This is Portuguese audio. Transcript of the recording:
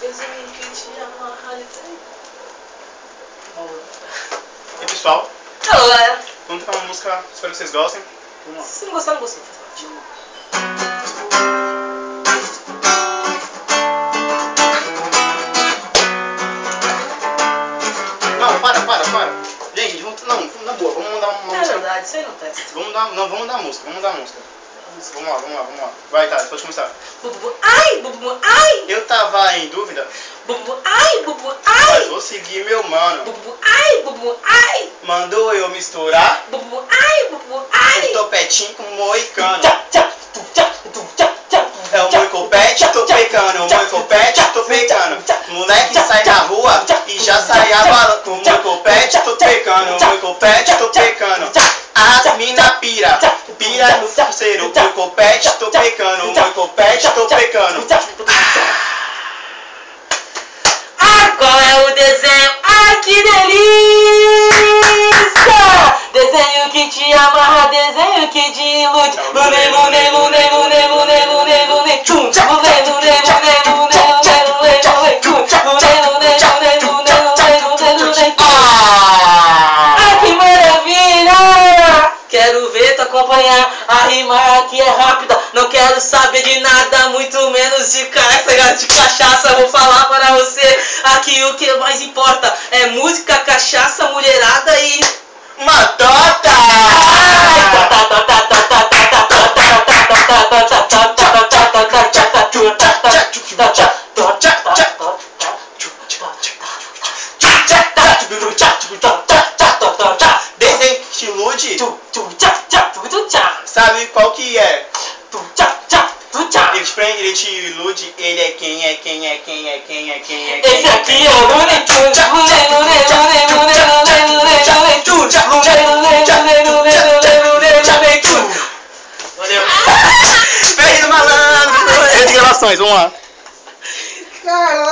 desenho que te amarra de trem. E pessoal, Alô, galera. vamos tocar uma música, espero que vocês gostem. Vamos lá. Se não gostar, não gostou. Não, para. Gente, vamos, não, na boa, vamos mandar uma É música. verdade, isso aí não testa. Vamos dar a música. Vamos lá. Vai, tá, pode começar. Bubu, ai, bubu, ai. Eu tava em dúvida, Bubu, ai, bubu, mas ai. vou seguir meu mano. Bubu, ai, bubu, ai. Mandou eu misturar Bubu, ai, bubu, ai. um topetinho com moicano. Tchá, tchá, tu, tchá, tu, tchá, tchá. É o moicopete, tô pecando. O moicopete, tô pecando. Moleque sai na rua e já sai abalando. Com o moicopete, tô pecando. O moicopete, tô pecando. As mina pira no parceiro. O moicopete, tô pecando. O moicopete, tô pecando. Ah, qual é o desenho? Ai, que delícia! Desenho que te amarra, desenho que te ilude. Lune, lune, lune, lune, lune, lune, lune, tchum. Lune, lune, lune, lune, lune, lune, lune, tchum. Lune, lune, lune, lune, lune, lune, tchum. Ai, que maravilha! Quero ver tu acompanhar, a rima aqui é rápida. Não quero saber de nada, muito menos de cachaça. Vou falar para você aqui o que mais importa é música, cachaça, mulherada e Uma tota! Desenho que te ilude, sabe qual que é? Ele te prende, ele te ilude, ele é quem é. Esse aqui é o Looney Tunes. Valeu! Beijo do malandro! Rede de relações, vamos lá! Caralho!